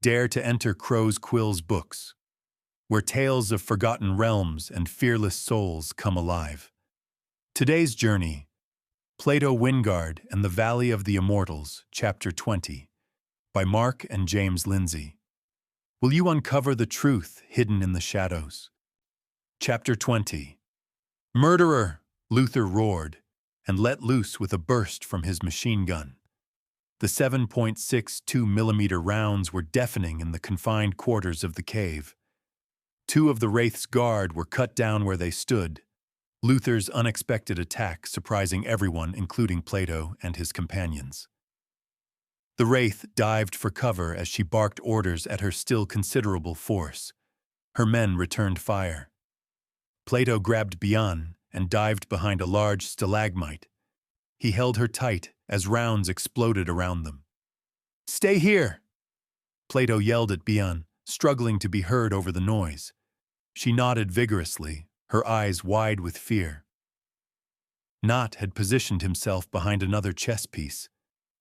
Dare to enter Crow's Quill's books, where tales of forgotten realms and fearless souls come alive. Today's journey, Plato Wyngard and the Valley of the Immortals, Chapter 20, by Mark and James Lindsay. Will you uncover the truth hidden in the shadows? Chapter 20. Murderer! Luther roared, and let loose with a burst from his machine gun. The 7.62mm rounds were deafening in the confined quarters of the cave. Two of the Wraith's guard were cut down where they stood, Luther's unexpected attack surprising everyone, including Plato and his companions. The Wraith dived for cover as she barked orders at her still considerable force. Her men returned fire. Plato grabbed Bian and dived behind a large stalagmite. He held her tight as rounds exploded around them. "Stay here!" Plato yelled at Bian, struggling to be heard over the noise. She nodded vigorously, her eyes wide with fear. Nat had positioned himself behind another chess piece,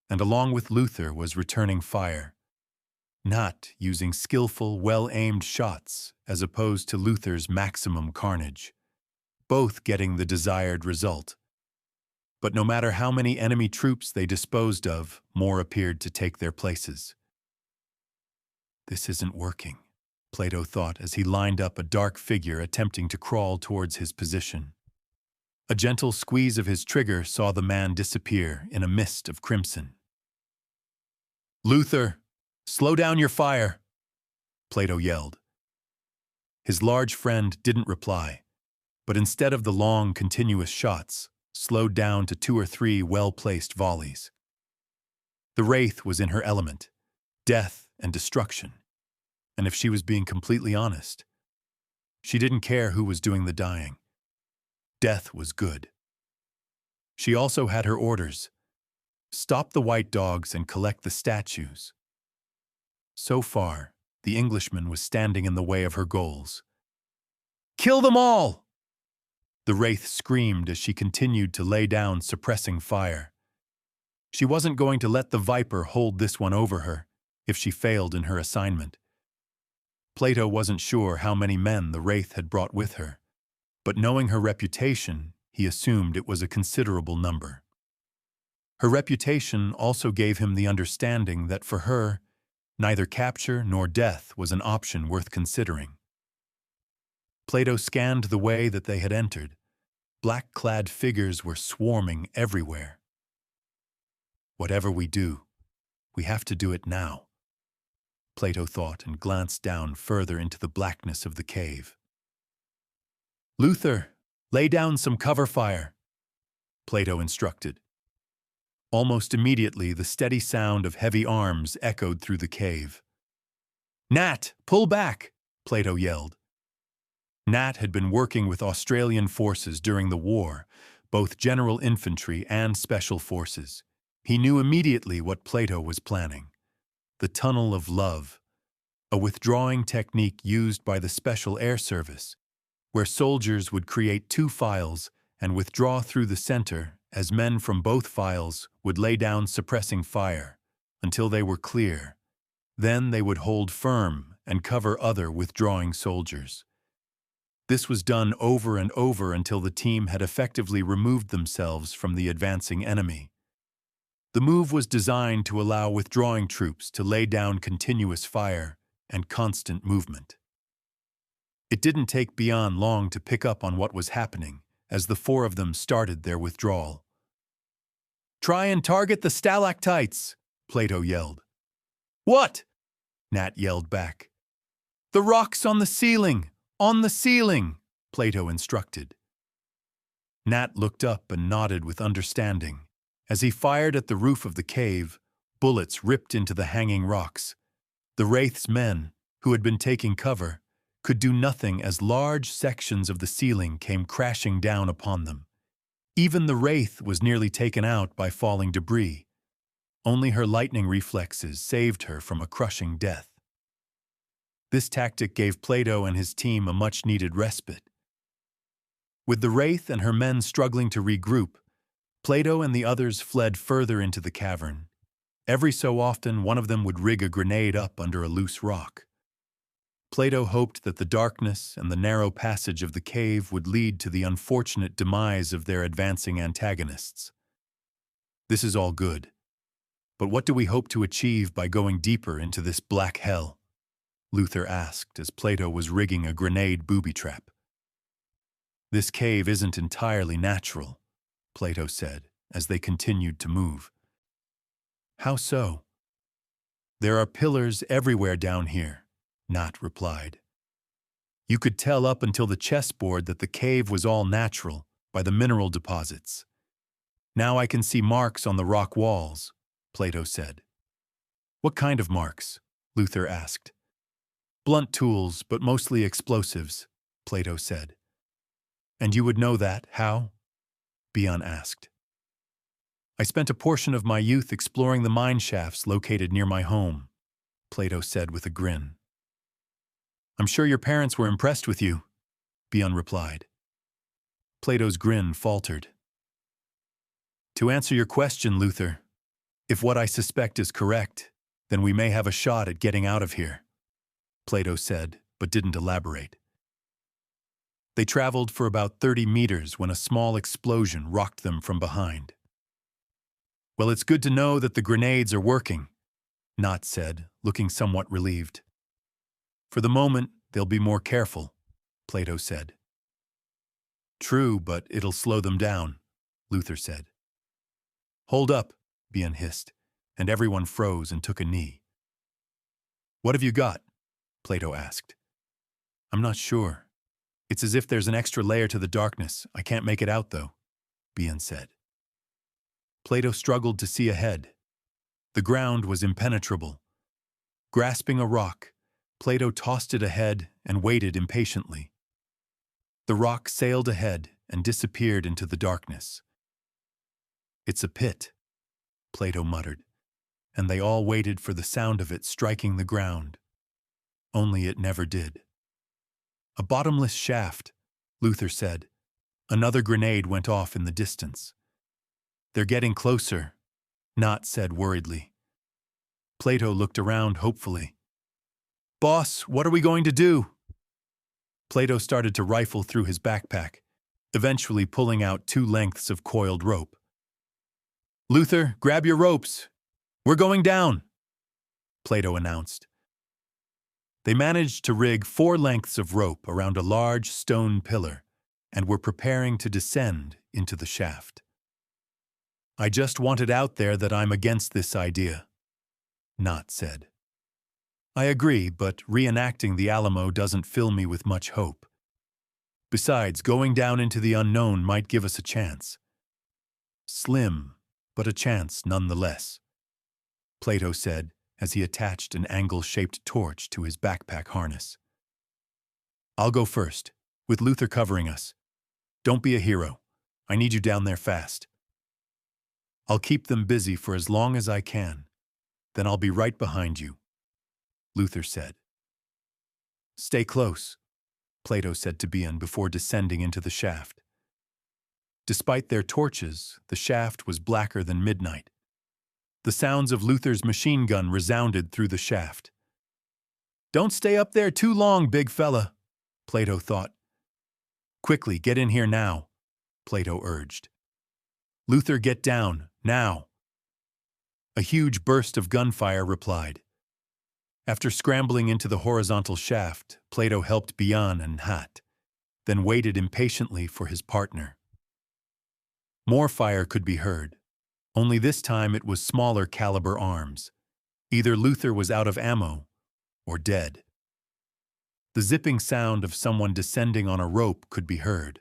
and along with Luther was returning fire. Nat using skillful, well-aimed shots as opposed to Luther's maximum carnage, both getting the desired result. But no matter how many enemy troops they disposed of, more appeared to take their places. "This isn't working," Plato thought as he lined up a dark figure attempting to crawl towards his position. A gentle squeeze of his trigger saw the man disappear in a mist of crimson. "Luther, slow down your fire," Plato yelled. His large friend didn't reply, but instead of the long, continuous shots, slowed down to 2 or 3 well-placed volleys. The Wraith was in her element, death and destruction, and if she was being completely honest, she didn't care who was doing the dying. Death was good. She also had her orders: stop the white dogs and collect the statues. So far, the Englishman was standing in the way of her goals. "Kill them all!" The Wraith screamed as she continued to lay down suppressing fire. She wasn't going to let the Viper hold this one over her if she failed in her assignment. Plato wasn't sure how many men the Wraith had brought with her, but knowing her reputation, he assumed it was a considerable number. Her reputation also gave him the understanding that for her, neither capture nor death was an option worth considering. Plato scanned the way that they had entered. Black-clad figures were swarming everywhere. "Whatever we do, we have to do it now," Plato thought and glanced down further into the blackness of the cave. "Luther, lay down some cover fire," Plato instructed. Almost immediately, the steady sound of heavy arms echoed through the cave. "Nat, pull back!" Plato yelled. Nat had been working with Australian forces during the war, both general infantry and special forces. He knew immediately what Plato was planning: the Tunnel of Love, a withdrawing technique used by the Special Air Service, where soldiers would create 2 files and withdraw through the center as men from both files would lay down suppressing fire until they were clear. Then they would hold firm and cover other withdrawing soldiers. This was done over and over until the team had effectively removed themselves from the advancing enemy. The move was designed to allow withdrawing troops to lay down continuous fire and constant movement. It didn't take Bian long to pick up on what was happening as the 4 of them started their withdrawal. "Try and target the stalactites," Plato yelled. "What?" Nat yelled back. "The rocks on the ceiling! On the ceiling!" Plato instructed. Nat looked up and nodded with understanding. As he fired at the roof of the cave, bullets ripped into the hanging rocks. The Wraith's men, who had been taking cover, could do nothing as large sections of the ceiling came crashing down upon them. Even the Wraith was nearly taken out by falling debris. Only her lightning reflexes saved her from a crushing death. This tactic gave Plato and his team a much-needed respite. With the Wraith and her men struggling to regroup, Plato and the others fled further into the cavern. Every so often, one of them would rig a grenade up under a loose rock. Plato hoped that the darkness and the narrow passage of the cave would lead to the unfortunate demise of their advancing antagonists. This is all good. But what do we hope to achieve by going deeper into this black hell? Luther asked as Plato was rigging a grenade booby trap. This cave isn't entirely natural, Plato said as they continued to move. How so? There are pillars everywhere down here, Nat replied. You could tell up until the chessboard that the cave was all natural by the mineral deposits. Now I can see marks on the rock walls, Plato said. What kind of marks? Luther asked. Blunt tools, but mostly explosives, Plato said. And you would know that, how? Bion asked. I spent a portion of my youth exploring the mine shafts located near my home, Plato said with a grin. I'm sure your parents were impressed with you, Bion replied. Plato's grin faltered. To answer your question, Luther, if what I suspect is correct, then we may have a shot at getting out of here, Plato said, but didn't elaborate. They traveled for about 30 meters when a small explosion rocked them from behind. Well, it's good to know that the grenades are working, Nat said, looking somewhat relieved. For the moment, they'll be more careful, Plato said. True, but it'll slow them down, Luther said. Hold up, Bion hissed, and everyone froze and took a knee. What have you got? Plato asked. I'm not sure. It's as if there's an extra layer to the darkness. I can't make it out, though, Bion said. Plato struggled to see ahead. The ground was impenetrable. Grasping a rock, Plato tossed it ahead and waited impatiently. The rock sailed ahead and disappeared into the darkness. It's a pit, Plato muttered, and they all waited for the sound of it striking the ground. Only it never did. A bottomless shaft, Luther said. Another grenade went off in the distance. They're getting closer, Nat said worriedly. Plato looked around hopefully. Boss, what are we going to do? Plato started to rifle through his backpack, eventually pulling out 2 lengths of coiled rope. Luther, grab your ropes. We're going down, Plato announced. They managed to rig 4 lengths of rope around a large stone pillar and were preparing to descend into the shaft. I just wanted out there that I'm against this idea, Nat said. I agree, but reenacting the Alamo doesn't fill me with much hope. Besides, going down into the unknown might give us a chance. Slim, but a chance nonetheless, Plato said as he attached an angle-shaped torch to his backpack harness. I'll go first, with Luther covering us. Don't be a hero. I need you down there fast. I'll keep them busy for as long as I can. Then I'll be right behind you, Luther said. Stay close, Plato said to Bion before descending into the shaft. Despite their torches, the shaft was blacker than midnight. The sounds of Luther's machine gun resounded through the shaft. Don't stay up there too long, big fella, Plato thought. Quickly, get in here now, Plato urged. Luther, get down, now. A huge burst of gunfire replied. After scrambling into the horizontal shaft, Plato helped Bion and Hat, then waited impatiently for his partner. More fire could be heard, only this time it was smaller caliber arms. Either Luther was out of ammo or dead. The zipping sound of someone descending on a rope could be heard.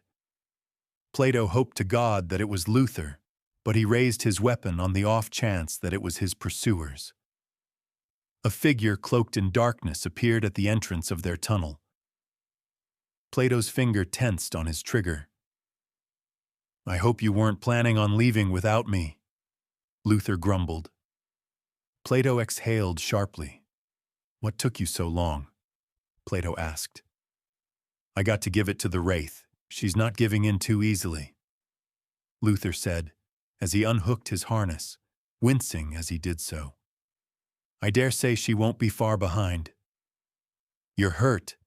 Plato hoped to God that it was Luther, but he raised his weapon on the off chance that it was his pursuers. A figure cloaked in darkness appeared at the entrance of their tunnel. Plato's finger tensed on his trigger. I hope you weren't planning on leaving without me, Luther grumbled. Plato exhaled sharply. What took you so long? Plato asked. I got to give it to the Wraith. She's not giving in too easily, Luther said, as he unhooked his harness, wincing as he did so. I dare say she won't be far behind. You're hurt,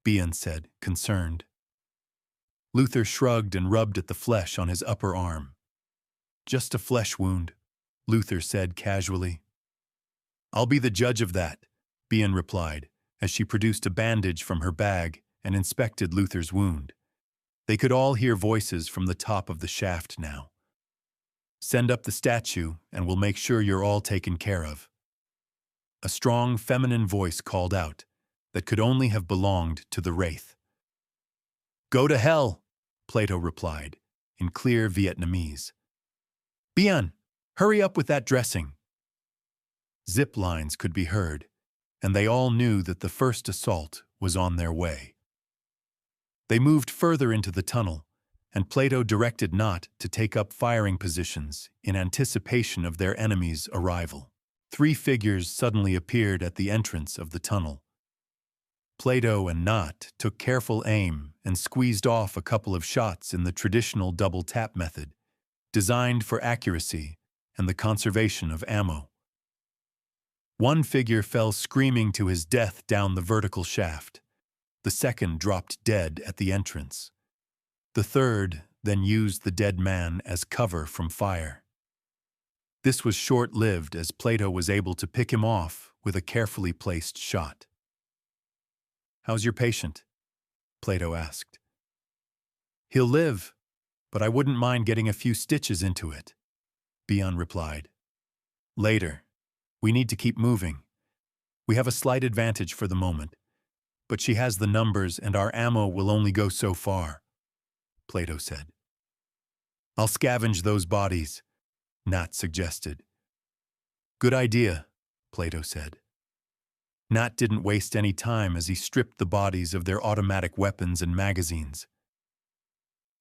Bian said, concerned. Luther shrugged and rubbed at the flesh on his upper arm. Just a flesh wound, Luther said casually. I'll be the judge of that, Bian replied, as she produced a bandage from her bag and inspected Luther's wound. They could all hear voices from the top of the shaft now. Send up the statue, and we'll make sure you're all taken care of. A strong feminine voice called out that could only have belonged to the Wraith. Go to hell, Plato replied, in clear Vietnamese. Bian, hurry up with that dressing. Zip lines could be heard, and they all knew that the first assault was on their way. They moved further into the tunnel, and Plato directed Not to take up firing positions in anticipation of their enemy's arrival. 3 figures suddenly appeared at the entrance of the tunnel. Plato and Not took careful aim and squeezed off a couple of shots in the traditional double-tap method, designed for accuracy and the conservation of ammo. One figure fell screaming to his death down the vertical shaft. The second dropped dead at the entrance. The third then used the dead man as cover from fire. This was short-lived as Plato was able to pick him off with a carefully placed shot. How's your patient? Plato asked. He'll live, but I wouldn't mind getting a few stitches into it, Bian replied. Later. We need to keep moving. We have a slight advantage for the moment, but she has the numbers and our ammo will only go so far, Plato said. I'll scavenge those bodies, Nat suggested. Good idea, Plato said. Nat didn't waste any time as he stripped the bodies of their automatic weapons and magazines.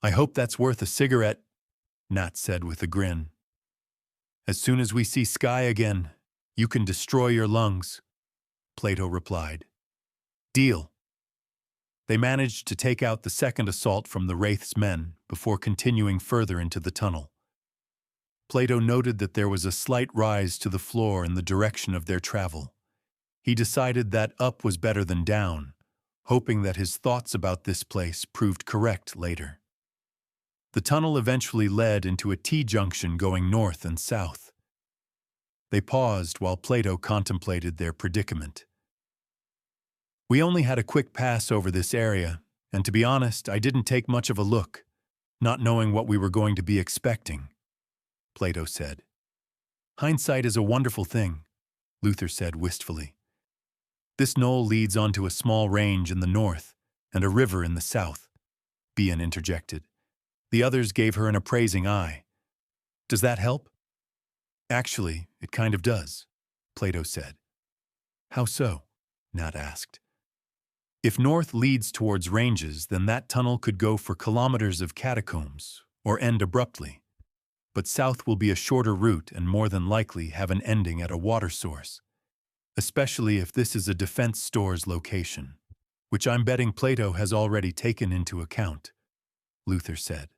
I hope that's worth a cigarette, Nat said with a grin. As soon as we see Sky again, you can destroy your lungs, Plato replied. Deal. They managed to take out the second assault from the Wraith's men before continuing further into the tunnel. Plato noted that there was a slight rise to the floor in the direction of their travel. He decided that up was better than down, hoping that his thoughts about this place proved correct later. The tunnel eventually led into a T-junction going north and south. They paused while Plato contemplated their predicament. We only had a quick pass over this area, and to be honest, I didn't take much of a look, not knowing what we were going to be expecting, Plato said. Hindsight is a wonderful thing, Luther said wistfully. This knoll leads onto a small range in the north and a river in the south, Bian interjected. The others gave her an appraising eye. Does that help? Actually, it kind of does, Plato said. How so? Nat asked. If north leads towards ranges, then that tunnel could go for kilometers of catacombs, or end abruptly. But south will be a shorter route and more than likely have an ending at a water source, especially if this is a defense store's location, which I'm betting Plato has already taken into account, Luther said.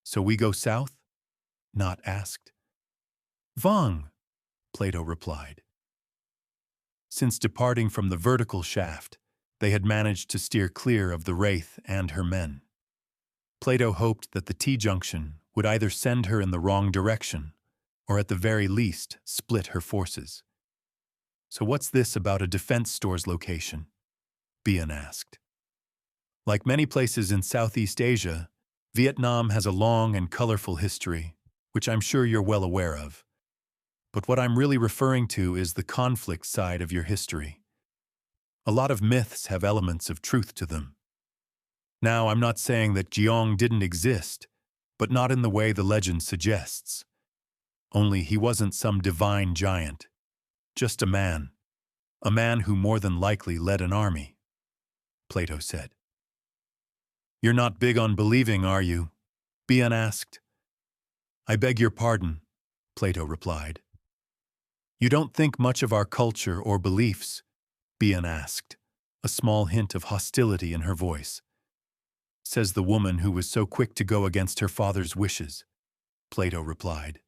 So we go south? Nat asked. Vong, Plato replied. Since departing from the vertical shaft, they had managed to steer clear of the Wraith and her men. Plato hoped that the T-junction would either send her in the wrong direction, or at the very least split her forces. So what's this about a defense store's location? Bian asked. Like many places in Southeast Asia, Vietnam has a long and colorful history, which I'm sure you're well aware of. But what I'm really referring to is the conflict side of your history. A lot of myths have elements of truth to them. Now, I'm not saying that Jeong didn't exist, but not in the way the legend suggests. Only he wasn't some divine giant, just a man who more than likely led an army, Plato said. You're not big on believing, are you? Bian asked. I beg your pardon, Plato replied. You don't think much of our culture or beliefs? Bian asked, a small hint of hostility in her voice. Says the woman who was so quick to go against her father's wishes, Plato replied.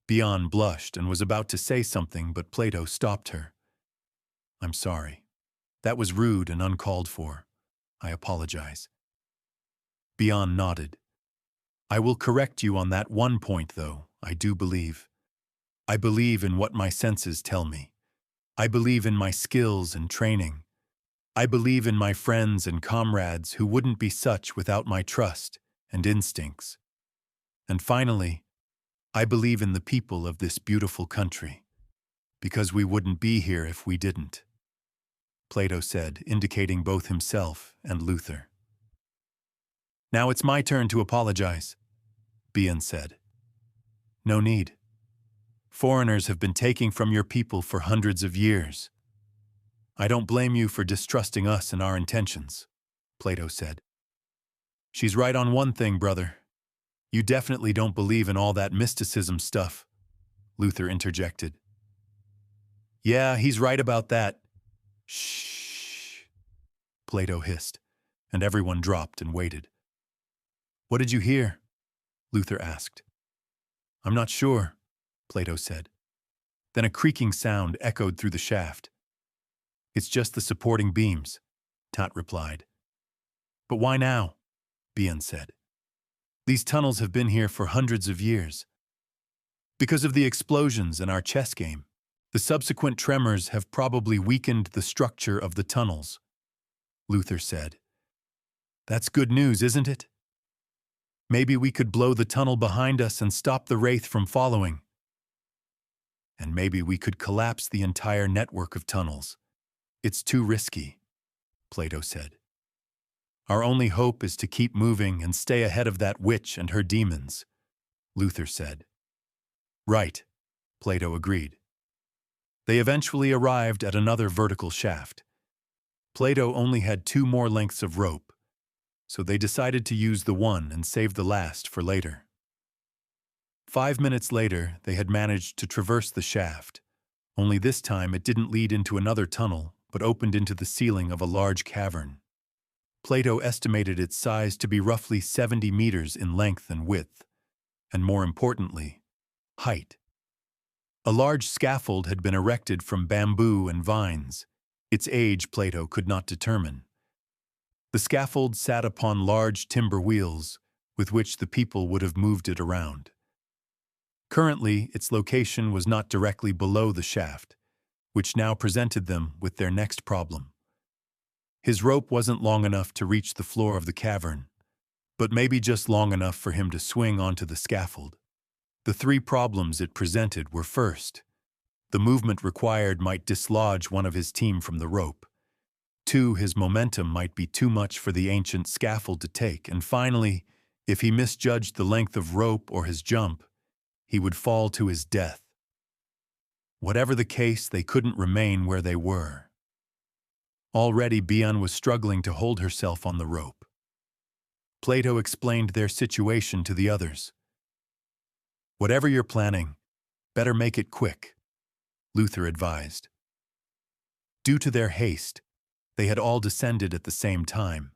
Bian blushed and was about to say something, but Plato stopped her. "I'm sorry. That was rude and uncalled for. I apologize." Bian nodded. "I will correct you on that one point, though, I do believe. I believe in what my senses tell me. I believe in my skills and training. I believe in my friends and comrades who wouldn't be such without my trust and instincts. And finally, I believe in the people of this beautiful country, because we wouldn't be here if we didn't," Plato said, indicating both himself and Luther. "Now it's my turn to apologize," Bian said. "No need. Foreigners have been taking from your people for hundreds of years. I don't blame you for distrusting us and our intentions," Plato said. "She's right on one thing, brother. You definitely don't believe in all that mysticism stuff," Luther interjected. "Yeah, he's right about that." "Shh," Plato hissed, and everyone dropped and waited. "What did you hear?" Luther asked. "I'm not sure," Plato said. Then a creaking sound echoed through the shaft. "It's just the supporting beams," Tat replied. "But why now?" Bian said. "These tunnels have been here for hundreds of years. Because of the explosions in our chess game, the subsequent tremors have probably weakened the structure of the tunnels," Luther said. "That's good news, isn't it? Maybe we could blow the tunnel behind us and stop the Wraith from following. And maybe we could collapse the entire network of tunnels. It's too risky," Plato said. "Our only hope is to keep moving and stay ahead of that witch and her demons," Luther said. "Right," Plato agreed. They eventually arrived at another vertical shaft. Plato only had 2 more lengths of rope, so they decided to use the one and save the last for later. 5 minutes later, they had managed to traverse the shaft, only this time it didn't lead into another tunnel, but opened into the ceiling of a large cavern. Plato estimated its size to be roughly 70 meters in length and width, and more importantly, height. A large scaffold had been erected from bamboo and vines. Its age Plato could not determine. The scaffold sat upon large timber wheels, with which the people would have moved it around. Currently, its location was not directly below the shaft, which now presented them with their next problem. His rope wasn't long enough to reach the floor of the cavern, but maybe just long enough for him to swing onto the scaffold. The 3 problems it presented were: first, the movement required might dislodge one of his team from the rope. 2, his momentum might be too much for the ancient scaffold to take. And finally, if he misjudged the length of rope or his jump, he would fall to his death. Whatever the case, they couldn't remain where they were. Already Bian was struggling to hold herself on the rope. Plato explained their situation to the others. "Whatever you're planning, better make it quick," Luther advised. Due to their haste, they had all descended at the same time,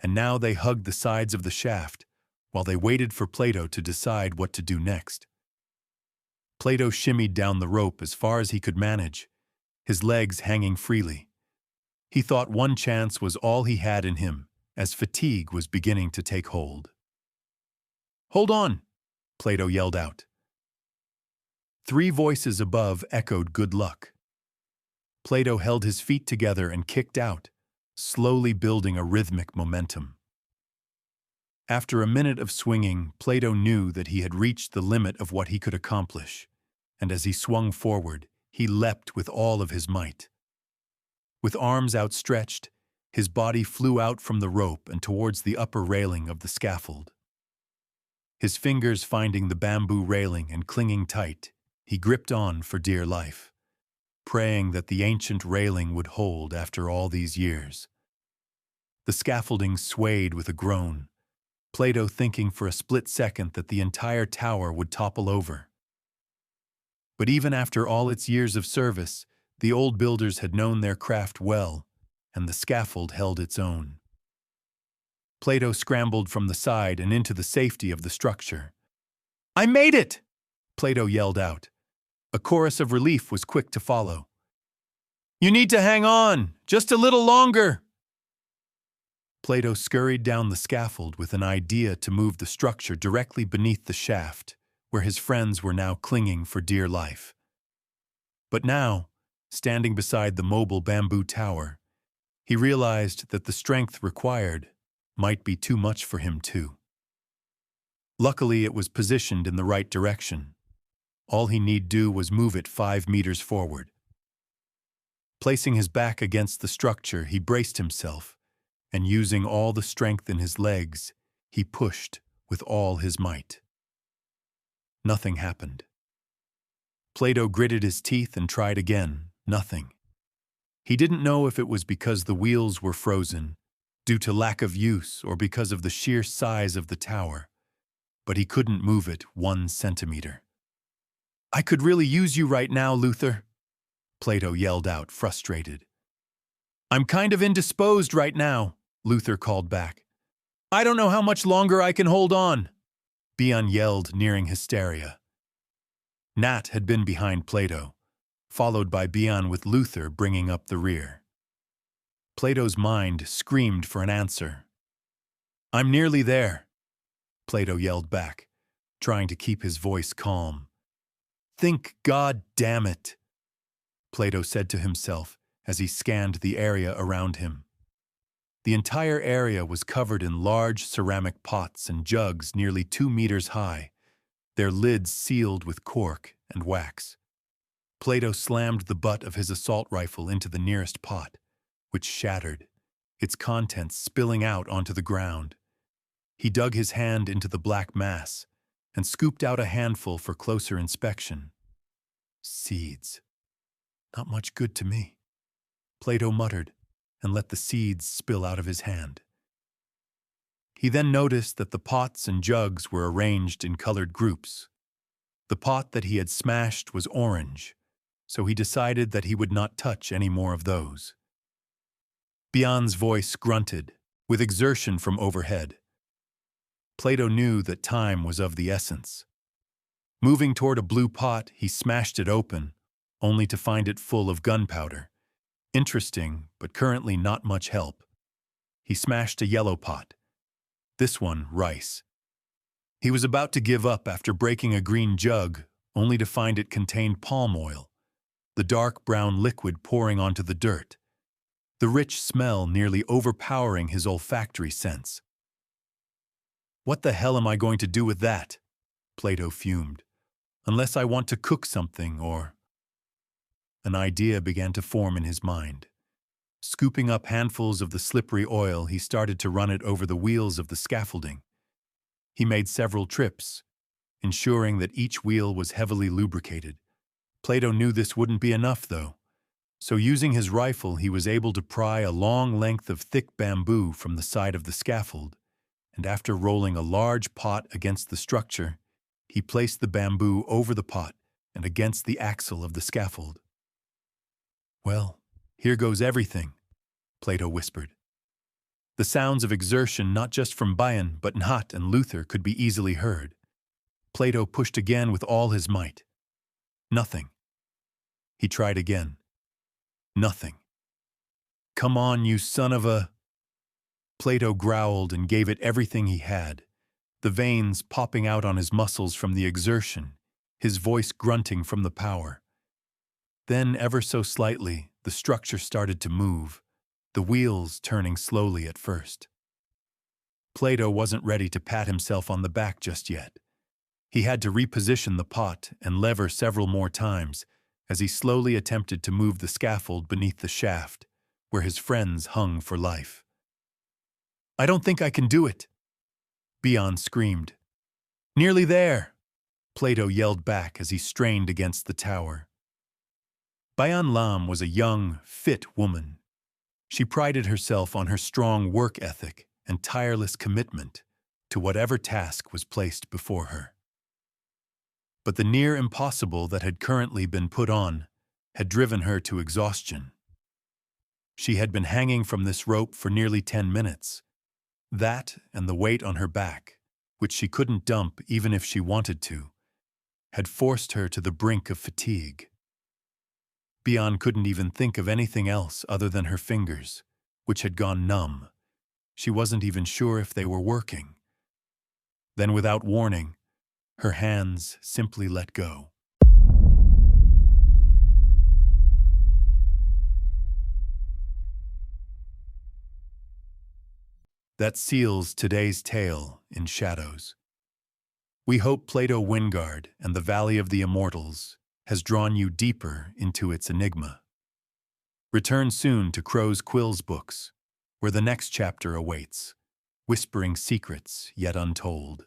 and now they hugged the sides of the shaft while they waited for Plato to decide what to do next. Plato shimmied down the rope as far as he could manage, his legs hanging freely. He thought one chance was all he had in him, as fatigue was beginning to take hold. "Hold on!" Plato yelled out. 3 voices above echoed good luck. Plato held his feet together and kicked out, slowly building a rhythmic momentum. After a minute of swinging, Plato knew that he had reached the limit of what he could accomplish, and as he swung forward, he leapt with all of his might. With arms outstretched, his body flew out from the rope and towards the upper railing of the scaffold. His fingers finding the bamboo railing and clinging tight, he gripped on for dear life, praying that the ancient railing would hold after all these years. The scaffolding swayed with a groan, Plato thinking for a split second that the entire tower would topple over. But even after all its years of service, the old builders had known their craft well, and the scaffold held its own. Plato scrambled from the side and into the safety of the structure. "I made it!" Plato yelled out. A chorus of relief was quick to follow. You need to hang on, just a little longer. Plato scurried down the scaffold with an idea to move the structure directly beneath the shaft, where his friends were now clinging for dear life. But now, standing beside the mobile bamboo tower, he realized that the strength required might be too much for him too. Luckily, it was positioned in the right direction. All he need do was move it 5 meters forward. Placing his back against the structure, he braced himself, and using all the strength in his legs, he pushed with all his might. Nothing happened. Plato gritted his teeth and tried again. Nothing. He didn't know if it was because the wheels were frozen, due to lack of use, or because of the sheer size of the tower, but he couldn't move it 1 centimeter. I could really use you right now, Luther, Plato yelled out, frustrated. I'm kind of indisposed right now, Luther called back. I don't know how much longer I can hold on, Bion yelled, nearing hysteria. Nat had been behind Plato, followed by Bion with Luther bringing up the rear. Plato's mind screamed for an answer. I'm nearly there, Plato yelled back, trying to keep his voice calm. Think God damn it, Plato said to himself as he scanned the area around him. The entire area was covered in large ceramic pots and jugs nearly 2 meters high, their lids sealed with cork and wax. Plato slammed the butt of his assault rifle into the nearest pot, which shattered, its contents spilling out onto the ground. He dug his hand into the black mass and scooped out a handful for closer inspection. Seeds. Not much good to me, Plato muttered, and let the seeds spill out of his hand. He then noticed that the pots and jugs were arranged in colored groups. The pot that he had smashed was orange, so he decided that he would not touch any more of those. Bion's voice grunted, with exertion from overhead. Plato knew that time was of the essence. Moving toward a blue pot, he smashed it open, only to find it full of gunpowder. Interesting, but currently not much help. He smashed a yellow pot. This one, rice. He was about to give up after breaking a green jug, only to find it contained palm oil, the dark brown liquid pouring onto the dirt, the rich smell nearly overpowering his olfactory sense. What the hell am I going to do with that? Plato fumed. Unless I want to cook something or... An idea began to form in his mind. Scooping up handfuls of the slippery oil, he started to run it over the wheels of the scaffolding. He made several trips, ensuring that each wheel was heavily lubricated. Plato knew this wouldn't be enough, though, so using his rifle, he was able to pry a long length of thick bamboo from the side of the scaffold, and after rolling a large pot against the structure, he placed the bamboo over the pot and against the axle of the scaffold. Well, here goes everything, Plato whispered. The sounds of exertion not just from Bion but Nhat and Luther could be easily heard. Plato pushed again with all his might. Nothing. He tried again. Nothing. Come on, you son of a... Plato growled and gave it everything he had, the veins popping out on his muscles from the exertion, his voice grunting from the power. Then, ever so slightly, the structure started to move, the wheels turning slowly at first. Plato wasn't ready to pat himself on the back just yet. He had to reposition the pot and lever several more times as he slowly attempted to move the scaffold beneath the shaft, where his friends hung for life. I don't think I can do it, Bion screamed. Nearly there, Plato yelled back as he strained against the tower. Bayan Lam was a young, fit woman. She prided herself on her strong work ethic and tireless commitment to whatever task was placed before her. But the near impossible that had currently been put on had driven her to exhaustion. She had been hanging from this rope for nearly 10 minutes. That and the weight on her back, which she couldn't dump even if she wanted to, had forced her to the brink of fatigue. Bian couldn't even think of anything else other than her fingers, which had gone numb. She wasn't even sure if they were working. Then, without warning, her hands simply let go. That seals today's tale in shadows. We hope Plato Wyngard and the Valley of the Immortals has drawn you deeper into its enigma. Return soon to Crow's Quills books, where the next chapter awaits, whispering secrets yet untold.